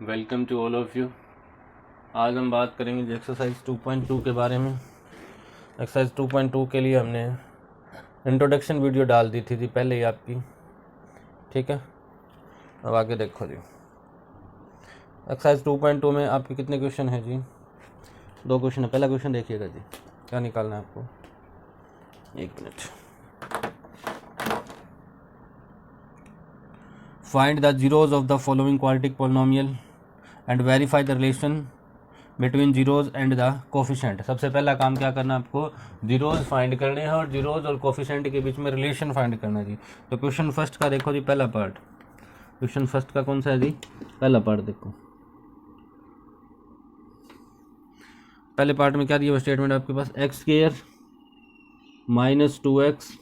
Welcome to all of you. आज हम बात करेंगे एक्सरसाइज 2.2 के बारे में। एक्सरसाइज 2.2 के लिए हमने इंट्रोडक्शन वीडियो डाल दी थी पहले ही आपकी, ठीक है। अब आगे देखो जी, एक्सरसाइज 2.2 में आपके कितने क्वेश्चन हैं जी? 2 क्वेश्चन है। पहला क्वेश्चन देखिएगा जी, क्या निकालना है आपको, 1 minute. Find the zeros of the following quadratic polynomial and verify the relation between zeros and the coefficient. सबसे पहला काम क्या करना है आपको, जीरोज फाइंड करने हैं और जीरोज और कोफिशेंट के बीच में रिलेशन फाइंड करना है जी। तो क्वेश्चन फर्स्ट का देखो जी, पहला पार्ट। क्वेश्चन फर्स्ट का कौन सा है जी? पहला पार्ट देखो। पहले पार्ट में क्या दिया हुआ स्टेटमेंट आपके पास, एक्स स्क्वायर माइनस 2x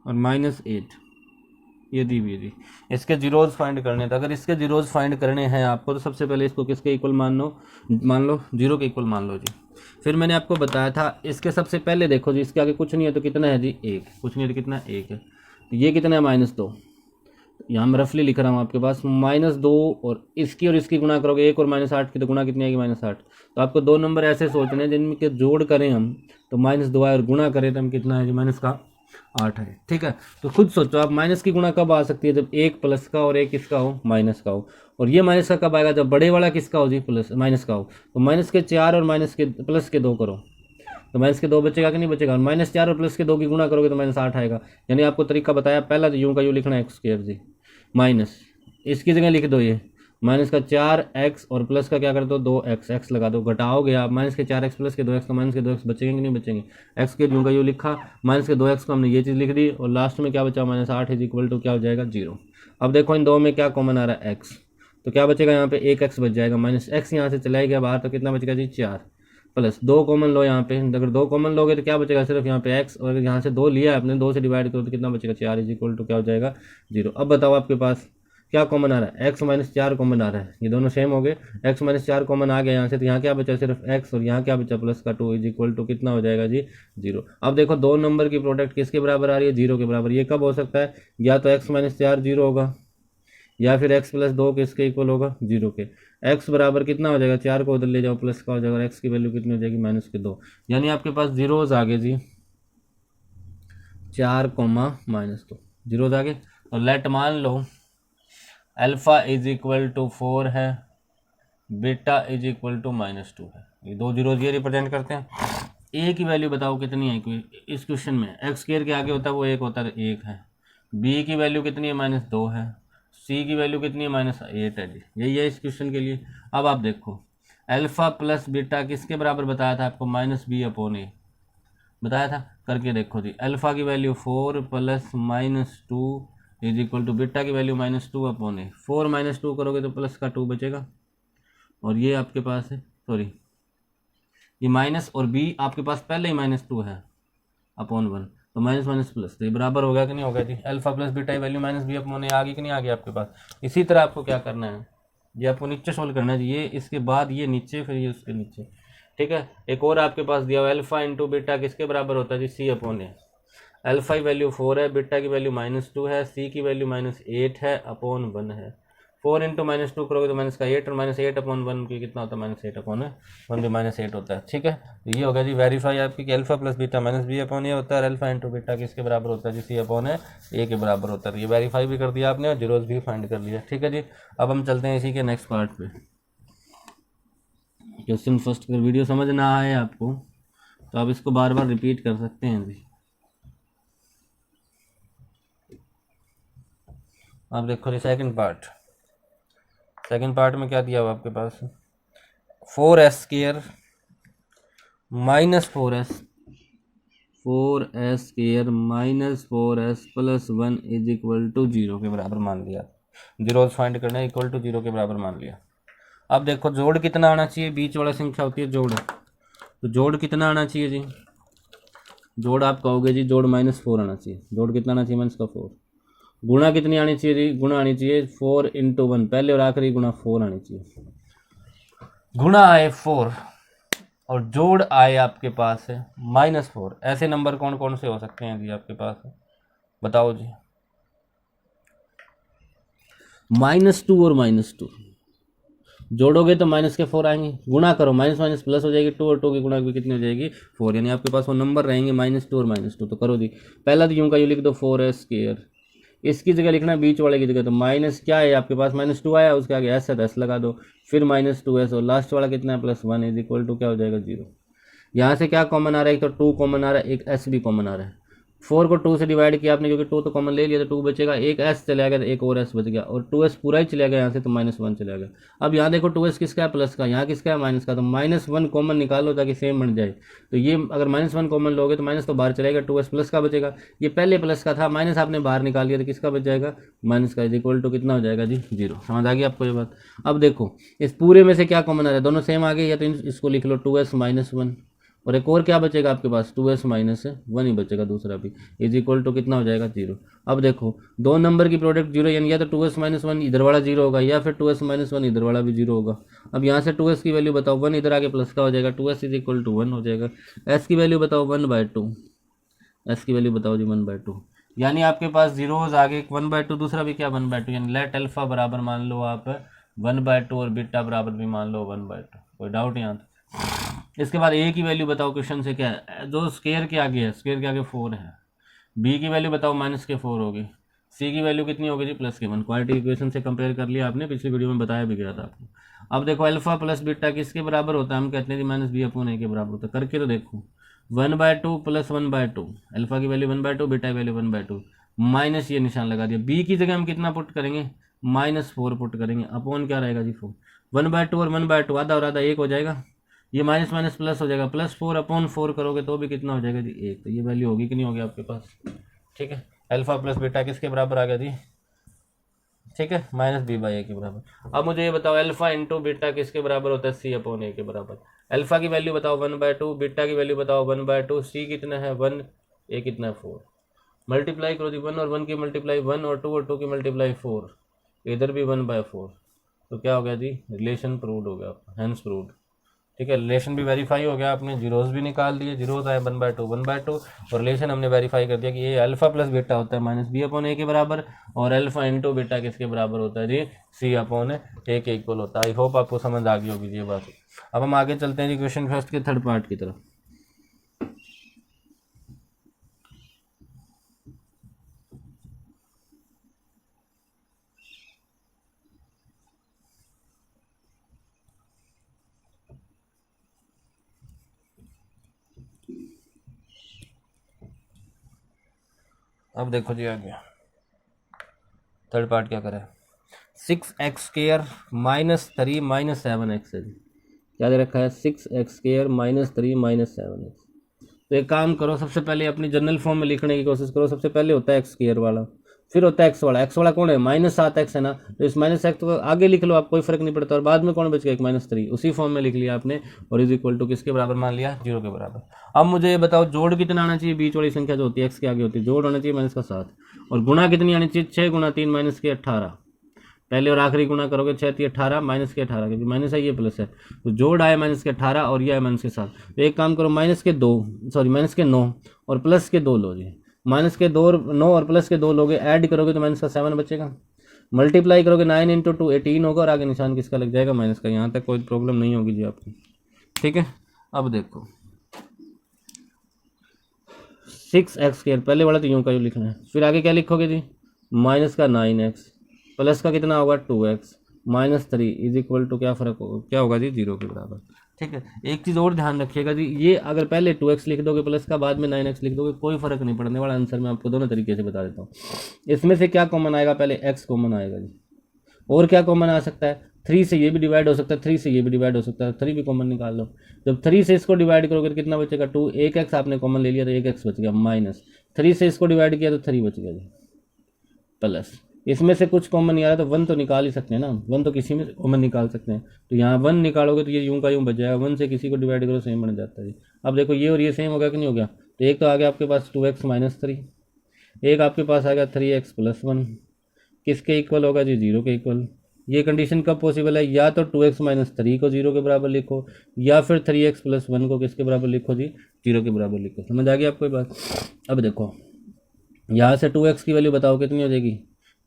और माइनस 8 ये दी हुई थी। इसके जीरोज फाइंड करने थे। अगर इसके जीरोज फाइंड करने हैं आपको तो सबसे पहले इसको किसके इक्वल मान लो 0 के इक्वल मान लो जी। फिर मैंने आपको बताया था इसके सबसे पहले देखो जी, इसके आगे कुछ नहीं है तो कितना है जी 1, कुछ नहीं है तो कितना 1 है। ये कितना है -2, यहाँ मैं रफली लिख रहा हूँ आपके पास -2 और इसकी गुणा करोगे 1 और -8 की तो गुणा कितनी आएगी -8। तो आपको 2 नंबर ऐसे सोचने हैं जिनके जोड़ करें हम तो -2 आए और गुणा करें तो हम कितना है जी -8 है, ठीक है। तो खुद सोचो आप माइनस की गुणा कब आ सकती है, जब एक प्लस का और एक किसका हो, माइनस का हो। और ये माइनस का कब आएगा, जब बड़े वाला किसका हो जी, प्लस माइनस का हो। तो माइनस के 4 और माइनस के प्लस के 2 करो तो माइनस के 2 बचेगा कि नहीं बचेगा। -4 और प्लस के 2 की गुणा करोगे तो -8 आएगा। यानी आपको तरीका बताया पहला, तो यूं का यूं लिखना है एक्स स्क्वायर जी, माइनस इसकी जगह लिख दो ये माइनस का 4x और प्लस का क्या कर दो 2x, x लगा दो, घटाओगे आप माइनस के 4x प्लस के 2x, तो माइनस के 2x बचेंगे कि नहीं बचेंगे। x के यूं का यूं लिखा, माइनस के 2x को हमने ये चीज़ लिख दी और लास्ट में क्या बचा -8 इज इक्वल टू क्या हो जाएगा 0। अब देखो इन दो में क्या कॉमन आ रहा है x, तो क्या बचेगा यहाँ पे 1x बच जाएगा, -x यहाँ से चला गया बाहर तो कितना बचेगा जी 4 प्लस 2 कॉमन लो यहाँ पे। अगर 2 कॉमन लोगे तो क्या बचेगा सिर्फ यहाँ पे x, और अगर यहाँ से 2 लिया आपने 2 से डिवाइड करो तो कितना बचेगा 4 इज इक्वल टू क्या हो जाएगा 0। अब बताओ आपके पास क्या कॉमन आ रहा है, x -4 कॉमन आ रहा है, ये दोनों सेम हो गए। x -4 कॉमन आ गया यहाँ से, तो यहाँ क्या बचा सिर्फ x और यहाँ क्या बचा प्लस का 2 इज इक्वल टू कितना हो जाएगा जी 0। अब देखो 2 नंबर की प्रोडक्ट किसके बराबर आ रही है, 0 के बराबर। ये कब हो सकता है, या तो x -4 0 होगा या फिर x + 2 किसके इक्वल होगा 0 के। x बराबर कितना हो जाएगा, 4 को उधर ले जाओ प्लस का हो जाएगा, x की वैल्यू कितनी हो जाएगी -2। यानी आपके पास जीरोज आ गए जी 4, -2 जीरोज आ गए। और लेट मान लो अल्फ़ा इज इक्वल टू 4 है, बीटा इज इक्वल टू -2 है। ये 2 जीरोज ये रिप्रेजेंट करते हैं। ए की वैल्यू बताओ कितनी है इस क्वेश्चन में, एक्स स्क्वायर के आगे होता है वो 1 होता है, 1 है। बी की वैल्यू कितनी है -2 है। सी की वैल्यू कितनी है -8 है जी। यही है इस क्वेश्चन के लिए। अब आप देखो अल्फ़ा प्लस बीटा किसके बराबर बताया था आपको, -b/a बताया था, करके देखो जी। अल्फ़ा की value 4 plus -2 is equal to beta की वैल्यू -2/a। 4 -2 करोगे तो प्लस का 2 बचेगा और ये आपके पास है, सॉरी ये माइनस और b आपके पास पहले ही -2 है /1, तो माइनस माइनस प्लस, तो ये बराबर होगा कि नहीं होगा जी। अल्फा प्लस बीटा की वैल्यू -b/a आ गई कि नहीं आ गई आपके पास। इसी तरह आपको क्या करना है, ये आपको नीचे सोल्व करना है जी, ये इसके बाद ये नीचे फिर ये उसके नीचे, ठीक है। एक और आपके पास दिया हुआ अल्फा इंटू बीटा किसके बराबर होता है जी c/a। अल्फा की वैल्यू 4 है, बीटा की वैल्यू -2 है, सी की वैल्यू -8 है /1 है। 4 इंटू -2 करोगे तो -8 और -8/1 की कितना होता है -8/1 भी -8 होता है, ठीक है। तो ये होगा जी वेरीफाई आपकी कि अल्फा प्लस बीटा -b/a होता है और अल्फा इंटू बीटा किसके बराबर होता है जी c/a के बराबर होता है। तो ये वेरीफाई भी कर दिया आपने और जीरोज भी फाइंड कर लिया, ठीक है जी। अब हम चलते हैं इसी के नेक्स्ट पार्ट पे। क्वेश्चन फर्स्ट अगर वीडियो समझ ना आए आपको तो आप इसको बार बार रिपीट कर सकते हैं जी। आप देखो जी सेकंड पार्ट में क्या दिया हुआ आपके पास, 4s² -4s 4s² -4s+1 is equal to 0 के बराबर मान लिया। जीरोज फाइंड करना इक्वल टू 0 के बराबर मान लिया। अब देखो जोड़ कितना आना चाहिए, बीच वाला संख्या होती है जोड़, तो जोड़ कितना आना चाहिए जी, जोड़ आप कहोगे जी जोड़ -4 आना चाहिए। जोड़ कितना आना चाहिए -4। गुणा कितनी आनी चाहिए जी, गुणा आनी चाहिए 4 × 1, पहले और आखिरी गुणा 4 आनी चाहिए। गुणा आए 4 और जोड़ आए आपके पास है -4। ऐसे नंबर कौन कौन से हो सकते हैं जी आपके पास, बताओ जी। -2 और -2 जोड़ोगे तो माइनस के 4 आएंगे, गुणा करो माइनस माइनस प्लस हो जाएगी, 2 और 2 की गुणा भी कितनी हो जाएगी 4, यानी आपके पास वो नंबर रहेंगे -2 और -2। तो करो जी, पहला तो यूं का यूं लिख दो 4s², इसकी जगह लिखना बीच वाले की जगह, तो माइनस क्या है आपके पास -2 आया, उसके आगे एस है तो एस लगा दो, फिर -2s और लास्ट वाला कितना है +1 इज इक्वल टू क्या हो जाएगा 0। यहाँ से क्या कॉमन आ रहा है, एक तो 2 कॉमन आ रहा है, एक एस भी कॉमन आ रहा है। 4 को 2 से डिवाइड किया आपने, क्योंकि 2 तो कॉमन ले लिया तो 2 बचेगा, एक एस चला गया तो एक और एस बच गया, और 2s पूरा ही चला गया यहाँ से तो -1 चला गया। अब यहाँ देखो 2s किसका है प्लस का, यहाँ किसका है माइनस का, तो -1 कॉमन निकालो ताकि सेम बन जाए। तो ये अगर -1 कॉमन लोगे तो माइनस तो बाहर चलेगा, 2s प्लस का बचेगा, ये पहले प्लस का था, माइनस आपने बाहर निकाल लिया तो किसका बच जाएगा माइनस का, इज इक्वल टू कितना हो जाएगा जी 0। समझ आ गई आपको ये बात। अब देखो इस पूरे में से क्या कॉमन आ रहा है, दोनों सेम आ गए, या तो इसको लिख लो 2s -1, और एक और क्या बचेगा आपके पास 2s -1 ही बचेगा दूसरा भी, इज इक्वल टू कितना हो जाएगा 0। अब देखो दो नंबर की प्रोडक्ट 0, यानी या तो 2s -1 इधर वाला 0 होगा, या फिर 2s -1 इधर वाला भी 0 होगा। अब यहाँ से 2s की वैल्यू बताओ, 1 इधर आगे प्लस का हो जाएगा, 2s इज इक्वल टू 1 हो जाएगा। s की वैल्यू बताओ 1/2, s की वैल्यू बताओ जी 1/2, यानी आपके पास जीरोज आगे 1/2, दूसरा भी क्या 1/2, यानी लेट अल्फा बराबर मान लो आप 1/2 और बीटा बराबर भी मान लो 1/2। कोई डाउट यहाँ तक? इसके बाद ए की वैल्यू बताओ, क्वेश्चन से क्या है, जो स्केयर के आगे है, स्केयर के आगे 4 है, बी की वैल्यू बताओ -4 होगी, सी की वैल्यू कितनी होगी जी +1। क्वालिटी इक्वेशन से कंपेयर कर लिया आपने, पिछली वीडियो में बताया भी गया था आपको। अब देखो अल्फा प्लस बीटा किसके बराबर होता है, हम कहते हैं -b/a के बराबर होता है, करके तो देखो 1/2 + 1/2, अल्फा की वैल्यू 1/2, बीटा की वैल्यू 1/2, माइनस ये निशान लगा दिया, बी की जगह हम कितना पुट करेंगे -4 पुट करेंगे, अपॉन क्या रहेगा जी 4, 1/2 और 1/2 आधा और आधा 1 हो जाएगा, ये माइनस माइनस प्लस हो जाएगा, +4/4 करोगे तो भी कितना हो जाएगा जी 1। तो ये वैल्यू होगी कि नहीं होगी आपके पास, ठीक है। अल्फा प्लस बीटा किसके बराबर आ गया जी, ठीक है, -b/a के बराबर। अब मुझे ये बताओ अल्फा इंटू बीटा किसके बराबर होता है, c/a के बराबर। अल्फा की वैल्यू बताओ 1/2, बीटा की वैल्यू बताओ 1/2, सी कितना है 1, ए कितना है 4, मल्टीप्लाई करो जी, 1 और 1 की मल्टीप्लाई 1 और 2 की मल्टीप्लाई 4, इधर भी 1/4, तो क्या हो गया जी रिलेशन प्रूव्ड हो गया, हेंस प्रूव्ड, ठीक है। रिलेशन भी वेरीफाई हो गया, आपने जीरोज भी निकाल दिए, जीरोज आए 1/2 और रिलेशन हमने वेरीफाई कर दिया कि ये अल्फा प्लस बीटा होता है -b/a के बराबर, और अल्फा इंटू बीटा किसके बराबर होता है जी c/a के इक्वल होता है। आई होप आपको समझ आ गई होगी ये बात। अब हम आगे चलते हैं जी क्वेश्चन फर्स्ट के थर्ड पार्ट की तरफ। अब देखो जी आ गया थर्ड पार्ट, क्या करें, 6x² -3 -7x है जी, क्या दे रखा है 6x² -3 -7x। तो एक काम करो, सबसे पहले अपनी जनरल फॉर्म में लिखने की कोशिश करो। सबसे पहले होता है x² वाला, फिर होता है x वाला। x वाला कौन है -7x है ना, तो इस -x को आगे लिख लो, आप कोई फर्क नहीं पड़ता, और बाद में कौन बच गया एक -3, उसी फॉर्म में लिख लिया आपने, और इज इक्वल टू किसके बराबर मान लिया 0 के बराबर। अब मुझे ये बताओ जोड़ कितना आना चाहिए, बीच वाली संख्या जो होती है x के आगे होती है, जोड़ होना चाहिए -7, और गुणा कितनी आनी चाहिए 6 × 3 - 18, पहले और आखिरी गुणा करोगे 6 × 18 -18, क्योंकि माइनस है ये प्लस है, तो जोड़ आए -18 और ये है -7। तो एक काम करो -9 और +2 लो जी, -9 और +2 लोगे, ऐड करोगे तो -7 बचेगा, मल्टीप्लाई करोगे 9 × 2 18 होगा, और आगे निशान किसका लग जाएगा माइनस का। यहाँ तक कोई प्रॉब्लम नहीं होगी जी आपको, ठीक है। अब देखो 6x² पहले वाला तो यूँ का यूँ लिखना है, फिर आगे क्या लिखोगे जी -9x प्लस का कितना होगा 2x -3 इज इक्वल टू क्या फर्क होगा, क्या होगा जी 0 के बराबर, ठीक है। एक चीज़ और ध्यान रखिएगा जी, ये अगर पहले 2x लिख दोगे प्लस का, बाद में 9x लिख दोगे, कोई फर्क नहीं पड़ने वाला, आंसर मैं आपको दोनों तरीके से बता देता हूँ। इसमें से क्या कॉमन आएगा, पहले x कॉमन आएगा जी, और क्या कॉमन आ सकता है 3 से ये भी डिवाइड हो सकता है, 3 से ये भी डिवाइड हो सकता है, 3 भी कॉमन निकाल लो। जब 3 से इसको डिवाइड करोगे तो कितना बचेगा 2, एक x आपने कॉमन ले लिया तो एक x बच गया, -3 से इसको डिवाइड किया तो 3 बच गया जी, प्लस इसमें से कुछ कॉमन नहीं आ रहा तो 1 तो निकाल ही सकते हैं ना, 1 तो किसी में से कॉमन निकाल सकते हैं, तो यहाँ 1 निकालोगे तो ये यूं का यूं बच जाएगा, 1 से किसी को डिवाइड करो सेम बन जाता है जी। अब देखो ये और ये सेम हो गया कि नहीं हो गया, तो एक तो आ गया आपके पास 2x -3, एक आपके पास आ गया 3x + 1, किसके इक्वल होगा जी 0 के इक्वल। ये कंडीशन कब पॉसिबल है, या तो 2x -3 को 0 के बराबर लिखो, या फिर 3x + 1 को किसके बराबर लिखो जी 0 के बराबर लिखो। समझ आ गई आपको ये बात। अब देखो यहाँ से 2x की वैल्यू बताओ कितनी हो जाएगी,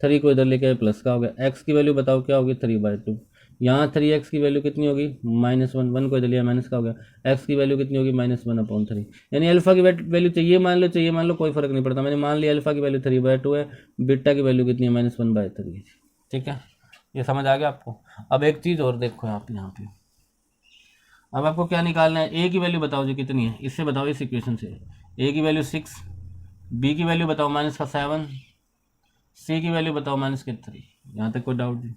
3 को इधर लेके आए प्लस का हो गया, x की वैल्यू बताओ क्या होगी 3/2, यहाँ 3x की वैल्यू कितनी होगी -1, 1 को इधर लिया माइनस का हो गया, x की वैल्यू कितनी होगी -1/3। यानी अल्फा की वैल्यू चाहिए मान लो, कोई फर्क नहीं पड़ता, मैंने मान लिया अल्फा की वैल्यू 3/2 है, बीटा की वैल्यू कितनी है -1/3 है। ठीक है, ये समझ आ गया आपको। अब एक चीज़ और देखो आप यहाँ पे, अब आपको क्या निकालना है, ए की वैल्यू बताओ जी कितनी है, इससे बताओ, इस इक्वेशन से। ए की वैल्यू 6, बी की वैल्यू बताओ -7, सी की वैल्यू बताओ -3। यहाँ तक कोई डाउट नहीं।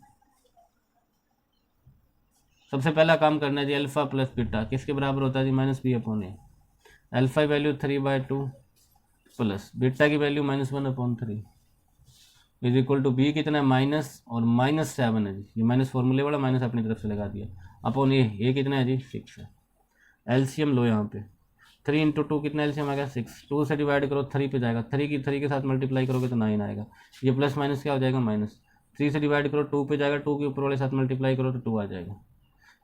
सबसे पहला काम करना है जी, अल्फा प्लस बीटा किसके बराबर होता है जी -b/a। अल्फा की वैल्यू 3/2 प्लस बीटा की value -1/3 is equal to b कितना है माइनस और -7 है जी, ये माइनस फॉर्मूले वाला माइनस अपनी तरफ से लगा दिया अपॉन ए कितना है जी 6 है। एलसीएम लो यहाँ पे 3 इंटू 2 कितना एलसीएम आ गया 6, 2 से डिवाइड करो 3 पे जाएगा, 3 के साथ मल्टीप्लाई करोगे तो 9 आएगा, ये प्लस माइनस क्या हो जाएगा माइनस, 3 से डिवाइड करो 2 पे जाएगा, 2 के ऊपर वाले साथ मल्टीप्लाई करो तो 2 आ जाएगा,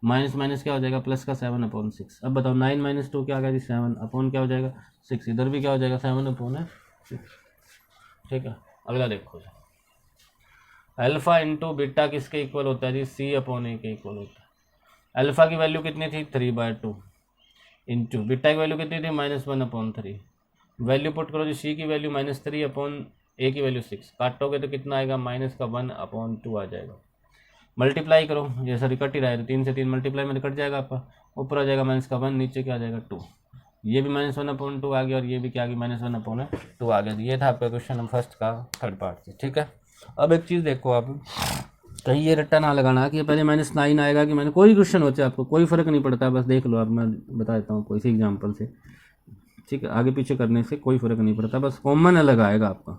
माइनस माइनस क्या हो जाएगा प्लस का 7/6। अब बताओ 9 - 2 क्या आ गया जी 7 अपॉन क्या हो जाएगा 6, इधर भी क्या हो जाएगा 7/6। ठीक है, अगला देखो जी, अल्फा इंटू बीटा किसके इक्वल होता है जी c/a के इक्वल होता है। अल्फा की वैल्यू कितनी थी 3/2 इंटू बीटा की वैल्यू कितनी थी -1/3, वैल्यू पुट करो जी, c की वैल्यू -3/a की वैल्यू 6, काटोगे तो कितना आएगा -1/2 आ जाएगा, मल्टीप्लाई करो ये सॉरी कट ही रहा है तो 3 से 3 मल्टीप्लाई में कट जाएगा आपका, ऊपर आ जाएगा -1, नीचे क्या आ जाएगा 2, ये भी -1/2 आ गया और ये भी क्या आ गया -1/2 आ गया। ये था आपका क्वेश्चन फर्स्ट का थर्ड पार्ट से। ठीक है, अब एक चीज़ देखो आप, कहीं ये रट्टा ना लगाना कि पहले -9 आएगा कि मैंने, कोई क्वेश्चन होते आपको कोई फ़र्क नहीं पड़ता, बस देख लो आप, मैं बता देता हूँ कोई सी एग्जाम्पल से। ठीक है, आगे पीछे करने से कोई फ़र्क नहीं पड़ता, बस कॉमन अलग आएगा आपका,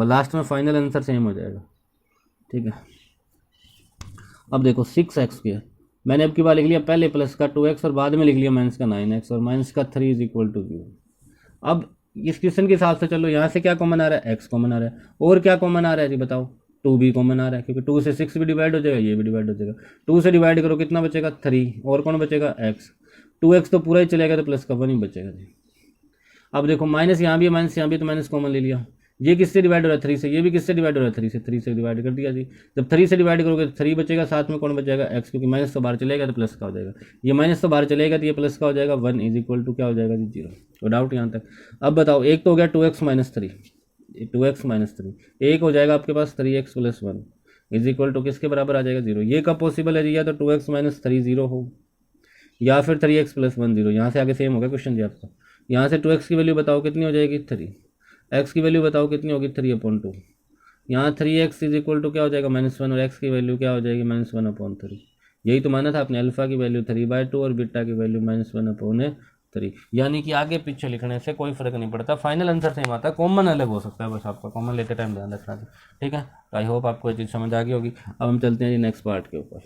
लास्ट में फाइनल आंसर सेम हो जाएगा। ठीक है, अब देखो 6x², मैंने अब की बार लिख लिया पहले प्लस का 2x और बाद में लिख लिया माइनस का 9x और माइनस का 3 इज इक्वल टू 0। अब इस क्वेश्चन के हिसाब से चलो, यहाँ से क्या कॉमन आ रहा है x कॉमन आ रहा है, और क्या कॉमन आ रहा है जी बताओ 2 भी कॉमन आ रहा है, क्योंकि 2 से 6 भी डिवाइड हो जाएगा, ये भी डिवाइड हो जाएगा, 2 से डिवाइड करो कितना बचेगा 3, और कौन बचेगा x, 2x तो पूरा ही चलेगा तो प्लस का 1 ही बचेगा जी। अब देखो माइनस यहाँ भी है, माइनस यहाँ भी, तो माइनस कॉमन ले लिया, ये किससे डिवाइड हो रहा है 3 से, ये भी किससे डिवाइड हो रहा है 3 से डिवाइड कर दिया जी। जब 3 से डिवाइड करोगे तो 3 बचेगा, साथ में कौन बचेगा x, क्योंकि माइनस तो बाहर चलेगा तो प्लस का हो जाएगा, ये माइनस तो बाहर चलेगा तो ये प्लस का हो जाएगा, 1 इज इक्वल टू क्या हो जाएगा जी 0। तो डाउट यहाँ तक। अब बताओ, एक तो हो गया 2x - 3, 2x - 3, एक हो जाएगा आपके पास 3x + 1 इज इक्वल टू किसके बराबर आ जाएगा 0। ये कब पॉसिबल है जी, या तो 2x - 3 0 हो, या फिर 3x + 1 0। यहाँ से आगे सेम होगा क्वेश्चन जी आपका, यहाँ से 2x की वैल्यू बताओ कितनी हो जाएगी 3, x की वैल्यू बताओ कितनी होगी 3/2, यहाँ 3x इज इक्वल टू क्या हो जाएगा -1 और x की वैल्यू क्या हो जाएगी -1/3। यही तो माना था आपने, अल्फा की वैल्यू 3/2 और बीटा की वैल्यू -1/3। यानी कि आगे पीछे लिखने से कोई फर्क नहीं पड़ता, फाइनल आंसर सेम आता है, कॉमन अलग हो सकता है, बस आपका कॉमन लेते टाइम ध्यान रखना। ठीक है, आई होप आपको ये चीज़ समझ आ गई होगी। अब हम चलते हैं जी नेक्स्ट पार्ट के ऊपर।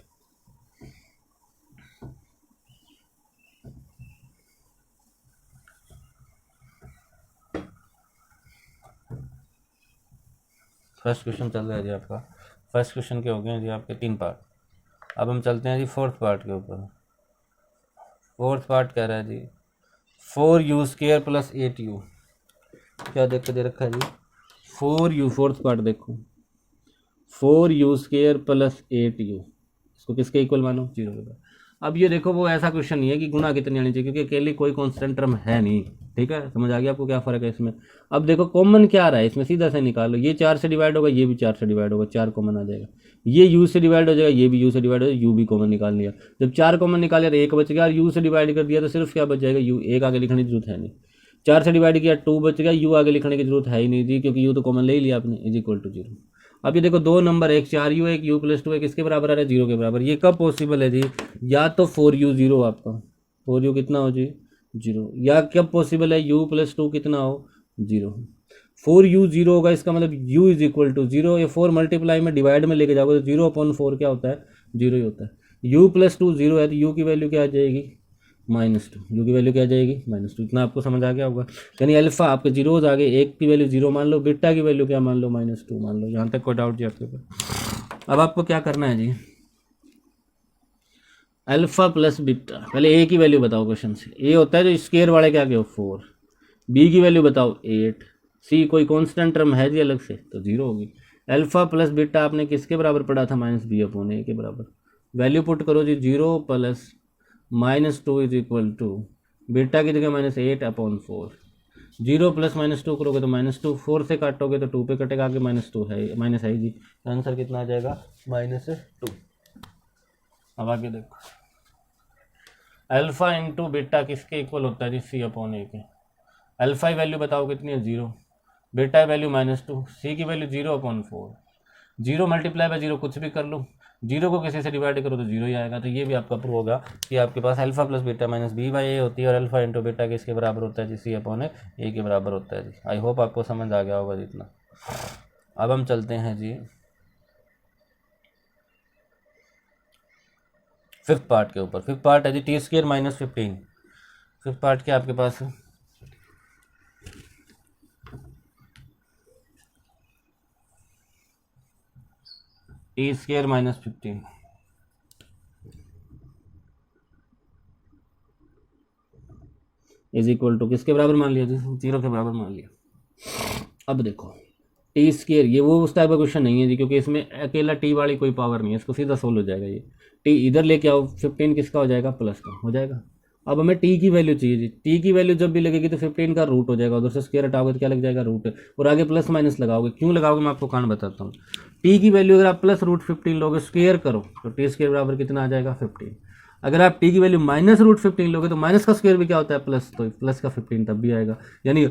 फर्स्ट क्वेश्चन चल रहा है जी आपका, फर्स्ट क्वेश्चन के हो गए हैं जी आपके 3 पार्ट। अब हम चलते हैं जी फोर्थ पार्ट के ऊपर। फोर्थ पार्ट कह रहा है जी 4u² + 8u, क्या देख के दे रखा है जी 4u, फोर्थ पार्ट देखो 4u² + 8u, इसको किसके इक्वल मानो 0 के। अब ये देखो, वो ऐसा क्वेश्चन नहीं है कि गुना कितनी आनी चाहिए, क्योंकि अकेले कोई कांस्टेंट टर्म है नहीं। ठीक है, समझ आ गया आपको क्या फ़र्क है इसमें। अब देखो कॉमन क्या आ रहा है इसमें, सीधा से निकालो, ये 4 से डिवाइड होगा, ये भी 4 से डिवाइड होगा, 4 कॉमन आ जाएगा, ये u से डिवाइड हो जाएगा, ये भी u से डिवाइड हो जाएगा, u भी कॉमन निकाल लिया। जब 4 कॉमन निकाले तो 1 बच गया, और u से डिवाइड कर दिया तो सिर्फ क्या बच जाएगा u, 1 आगे लिखने की जरूरत है नहीं। 4 से डिवाइड किया 2 बच गया, u आगे लिखने की जरूरत है ही नहीं थी, क्योंकि u तो कॉमन ले ही लिया आपने, इज इक्वल टू 0। अब ये देखो 2 नंबर, एक 4u एक u + 2 किसके बराबर आ रहा है 0 के बराबर। ये कब पॉसिबल है जी, या तो 4u 0 आपका 4u कितना हो जी 0, या कब पॉसिबल है u + 2 कितना हो 0। 4u 0 होगा, इसका मतलब u इज इक्वल टू 0, ये 4 मल्टीप्लाई में डिवाइड में लेके जाओगे तो 0/4 क्या होता है 0 ही होता है। u + 2 0 है तो u की वैल्यू क्या आ जाएगी -2, u की वैल्यू क्या आ जाएगी -2। इतना आपको समझ आ गया होगा। यानी अल्फा आपके जीरोज आ गए, एक की वैल्यू 0 मान लो, बीटा की वैल्यू क्या मान लो -2 मान लो। यहाँ तक कोई डाउट जी आपके ऊपर। अब आपको क्या करना है जी, अल्फा प्लस बीटा, पहले ए की वैल्यू बताओ क्वेश्चन से। ए होता है जो स्क्वायर वाले के आगे हो 4, बी की वैल्यू बताओ 8, सी कोई कांस्टेंट टर्म है जी अलग से तो 0 होगी। अल्फा प्लस बीटा आपने किसके बराबर पढ़ा था -b/a के बराबर, वैल्यू पुट करो जी, 0 plus -2 is equal to beta की जगह -8/4। 0 प्लस -2 करोगे तो -2, 4 से काटोगे तो 2 पे कटेगा, आगे -2 है, माइनस है जी, आंसर कितना आ जाएगा -2। अब आगे देखो, अल्फा इंटू बीटा किसके इक्वल होता है जी, C/A के। अल्फा की वैल्यू बताओ कितनी है, 0, बीटा वैल्यू -2, सी की वैल्यू 0/4। 0 मल्टीप्लाई बाय 0 कुछ भी कर लो, 0 को किसी से डिवाइड करो तो 0 ही आएगा। तो ये भी आपका प्रूव होगा कि आपके पास alpha plus beta minus B/A होती है, और अल्फा इंटू बीटा किसके बराबर होता है जी, C/A के बराबर होता है जी। आई होप आपको समझ आ गया होगा जितना। अब हम चलते हैं जी फिफ्थ पार्ट के ऊपर। फिफ्थ पार्ट है जी t² - 15। फिफ्थ पार्ट क्या आपके पास है, t² - 15 इज इक्वल टू किसके बराबर मान लिया जी, 0 के बराबर मान लिया। अब देखो t², ये वो उस टाइप का क्वेश्चन नहीं है जी, क्योंकि इसमें अकेला t वाली कोई पावर नहीं है, इसको सीधा सोल्व हो जाएगा। ये t इधर लेके आओ, 15 किसका हो जाएगा, प्लस का हो जाएगा। अब हमें t की वैल्यू चाहिए जी, t की वैल्यू जब भी लगेगी तो 15 का रूट हो जाएगा, उधर से स्क्वायर हटाओगे तो क्या लग जाएगा, रूट, और आगे प्लस माइनस लगाओगे। क्यों लगाओगे मैं आपको कारण बताता हूँ। t की वैल्यू अगर आप प्लस √15 लोगे, स्क्वायर करो तो t² बराबर कितना आ जाएगा, 15। अगर आप t की वैल्यू माइनस √15 लोगे तो माइनस का स्क्वायर भी क्या होता है, प्लस, तो प्लस का 15 तब भी आएगा। यानी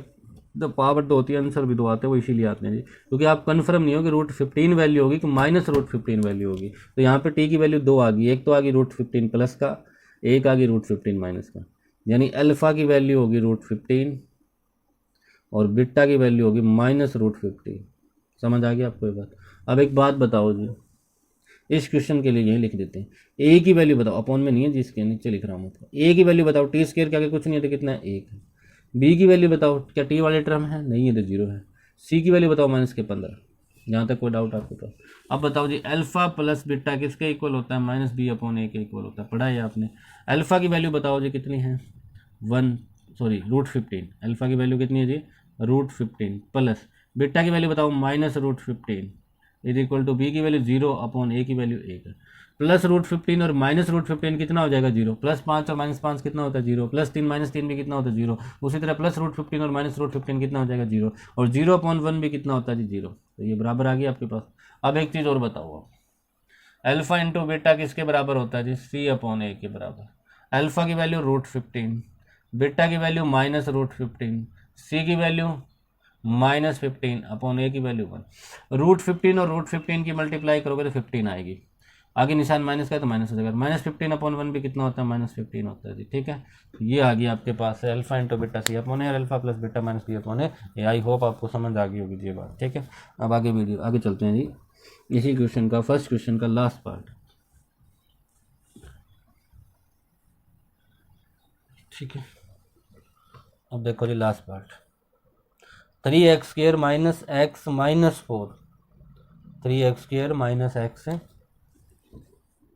तो पावर 2 होती है, आंसर भी 2 आते हैं, वो इसीलिए आते हैं जी, क्योंकि आप कन्फर्म नहीं हो कि √15 वैल्यू होगी कि माइनस √15 वैल्यू होगी। तो यहाँ पे t की वैल्यू 2 आ गई, एक तो आ गई √15 प्लस का, एक आ गई √15 माइनस का, यानी अल्फा की वैल्यू होगी √15 और बीटा की वैल्यू होगी -√15। समझ आ गया आपको ये बात। अब एक बात बताओ जी, इस क्वेश्चन के लिए यही लिख देते हैं, ए की वैल्यू बताओ, अपॉन में नहीं है जिसके नीचे लिख रहा हूँ मतलब, ए की वैल्यू बताओ, t² के आगे कुछ नहीं है तो कितना है, 1 है। बी की वैल्यू बताओ, क्या टी वाले टर्म है, नहीं है तो 0 है। सी की वैल्यू बताओ -15। यहाँ तक कोई डाउट आपको तो। अब बताओ जी, अल्फा प्लस बीटा किसके इक्वल होता है, -B/A के इक्वल होता है, पढ़ा है आपने। अल्फा की वैल्यू बताओ जी कितनी है, √15। अल्फा की वैल्यू कितनी है जी, √15 प्लस बीटा की वैल्यू बताओ -√15 इज इक्वल टू बी की वैल्यू 0/A की वैल्यू 1 है। प्लस √15 और -√15 कितना हो जाएगा, 0। +5 और -5 कितना होता है, 0। +3 -3 भी कितना होता है, 0। उसी तरह +√15 और -√15 कितना हो जाएगा, 0। और 0/1 भी कितना होता है जी, 0। तो ये बराबर आ गया आपके पास। अब एक चीज़ और बताओ आप, अल्फा इंटू बीटा किसके बराबर होता है जी, C/A के बराबर। अल्फा की वैल्यू √15, बीटा की वैल्यू -√15, सी की वैल्यू -15/A की वैल्यू 1। √15 और √15 की मल्टीप्लाई करोगे तो 15 आएगी, आगे निशान माइनस का है तो माइनस हो जाएगा। -15/1 भी कितना होता है, -15 होता है जी, ठीक है। तो ये आ गया आपके पास है अल्फा इंटू बीटा C/A और alpha plus beta -B/A। I hope आपको समझ आ गई होगी ये बात, ठीक है। अब आगे वीडियो आगे चलते हैं जी, इसी क्वेश्चन का, फर्स्ट क्वेश्चन का लास्ट पार्ट, ठीक है। अब देखो जी last part, 3x² - x - 4, 3x² - x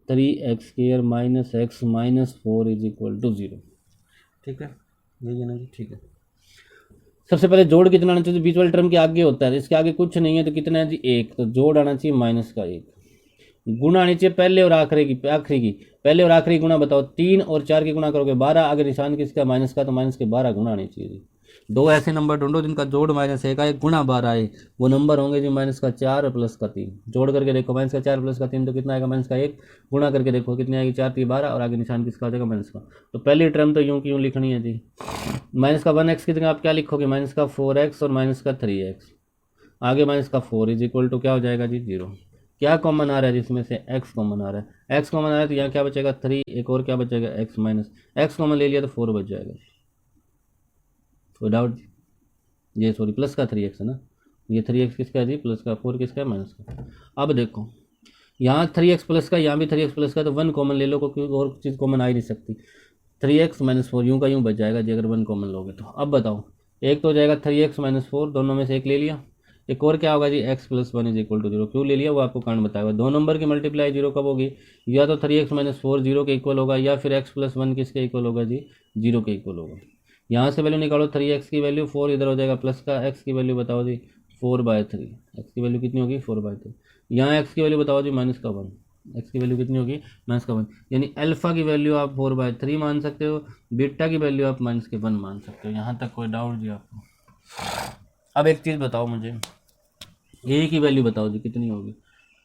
3x² - x - 4 is equal to 0, ठीक है। यही है ना जी, ठीक है। सबसे पहले जोड़ कितना आना चाहिए, बीच वाले टर्म के आगे होता है, इसके आगे कुछ नहीं है तो कितना है जी, 1। तो जोड़ आना चाहिए -1। गुणा आनी चाहिए पहले और आखिरी की, पहले और आखिरी गुणा बताओ, 3 और 4 की गुणा करोगे 12, आगे निशान किसका, माइनस का, तो माइनस के 12 गुणा आनी चाहिए जी। दो ऐसे नंबर ढूंढो जिनका जोड़ -1 आए, गुणा 12 आए, वो नंबर होंगे जी -4 प्लस का 3। जोड़ करके देखो, -4 प्लस का 3 तो कितना आएगा, -1। गुणा करके देखो कितनी आएगी, 4 3 12, और आगे निशान किसका आ जाएगा, माइनस का। तो पहली टर्म तो यूं की यूं लिखनी है जी, -1x की जगह आप क्या लिखोगे, -4x और -3x, आगे -4 इज इक्वल टू क्या हो जाएगा जी, 0। क्या कॉमन आ रहा है जिसमें से, x कॉमन आ रहा है, x कॉमन आ रहा है तो यहाँ क्या बचेगा, 3, एक और क्या बचेगा, x कॉमन ले लिया तो 4 बच जाएगा। कोई डाउट, ये सॉरी प्लस का 3x है ना, ये 3x किसका है जी, प्लस का, 4 किसका है, माइनस का। अब देखो यहाँ 3x प्लस का, यहाँ भी 3x प्लस का, तो 1 कॉमन ले लो, क्योंकि और चीज़ कॉमन आ ही नहीं सकती। 3x - 4 यूँ का यूँ बच जाएगा जी, अगर 1 कॉमन लोगे तो। अब बताओ, एक तो हो जाएगा 3x - 4, दोनों में से एक ले लिया, एक और क्या होगा जी, x + 1 इज इक्वल टू 0। क्यों ले लिया वो आपको कारण बताएगा। दो नंबर की मल्टीप्लाई 0 कब होगी, या तो 3x - 4 0 के इक्वल होगा, या फिर x + 1 किसके इक्वल होगा जी, 0 के इक्वल होगा। यहाँ से वैल्यू निकालो, 3x की वैल्यू 4 इधर हो जाएगा, प्लस का x की वैल्यू बताओ जी 4/3, x की वैल्यू कितनी होगी, 4/3। यहाँ x की वैल्यू बताओ जी -1। एक्स की वैल्यू कितनी होगी -1, यानी अल्फ़ा की वैल्यू आप 4/3 मान सकते हो, बीटा की वैल्यू आप -1 मान सकते हो। यहाँ तक कोई डाउट जी आपको? अब एक चीज़ बताओ मुझे, ए की वैल्यू बताओ जी कितनी होगी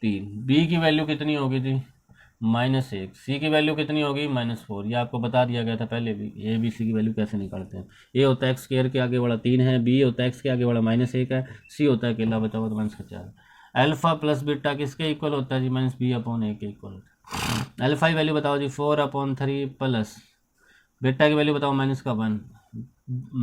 3, बी की वैल्यू कितनी होगी जी -1, सी की वैल्यू कितनी होगी -4। ये आपको बता दिया गया था पहले भी, ए बी सी की वैल्यू कैसे निकालते हैं। ए होता है एक्स स्क्वायर के आगे वाला 3 है, बी होता है एक्स के आगे वाला -1 है, सी होता है अकेला बचा हुआ तो -4। अल्फ़ा प्लस बीटा किसके इक्वल होता है जी -b/a के इक्वल होता है। अल्फ़ा की वैल्यू बताओ जी 4/3 प्लस बीटा की वैल्यू बताओ -1,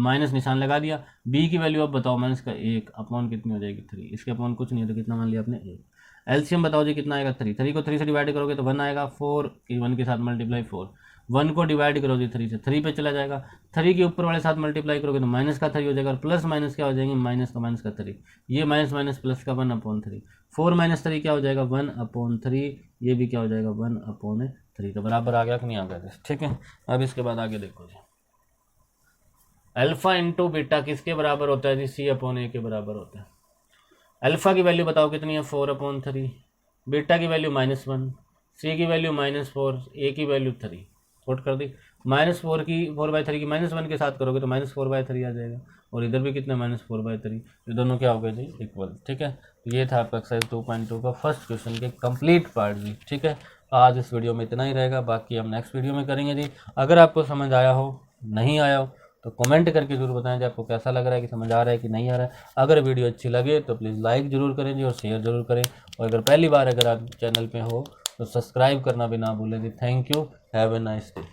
माइनस निशान लगा दिया। बी की वैल्यू अब बताओ -1 अपॉन कितनी हो जाएगी 3, इसके अपॉन कुछ नहीं है तो कितना मान लिया आपने 1। एलसीएम बताओ जी कितना आएगा 3 को 3 से डिवाइड करोगे तो 1 आएगा, 4 की 1 के साथ मल्टीप्लाई 4, 1 को डिवाइड करो जी 3 से, 3 पे चला जाएगा, 3 के ऊपर वाले साथ मल्टीप्लाई करोगे तो -3 हो जाएगा, और प्लस माइनस क्या हो जाएंगे -3, ये माइनस प्लस का 1/3, 4 - 3 क्या हो जाएगा 1/3, ये भी क्या हो जाएगा 1/3, तो बराबर आ गया कि नहीं आ गया? ठीक है। अब इसके बाद आगे देखो जी, अल्फा इंटू बीटा किसके बराबर होता है जी c/a के बराबर होता है। अल्फा की वैल्यू बताओ कितनी है 4/3, बीटा की वैल्यू -1, सी की वैल्यू -4, ए की वैल्यू 3, पुट कर दी। -4 की 4/3 की -1 के साथ करोगे तो -4/3 आ जाएगा, और इधर भी कितना -4/3, ये दोनों क्या हो गए जी इक्वल। ठीक है, तो ये था आपका एक्सरसाइज 2.2 का फर्स्ट क्वेश्चन के कंप्लीट पार्ट जी। ठीक है, आज इस वीडियो में इतना ही रहेगा, बाकी हम नेक्स्ट वीडियो में करेंगे जी। अगर आपको समझ आया हो, नहीं आया हो तो कमेंट करके जरूर बताएं जी आपको कैसा लग रहा है, कि समझ आ रहा है कि नहीं आ रहा है। अगर वीडियो अच्छी लगे तो प्लीज़ लाइक ज़रूर करें जी, और शेयर ज़रूर करें, और अगर पहली बार अगर आप चैनल पे हो तो सब्सक्राइब करना भी ना भूलें जी। Thank you, have a nice day.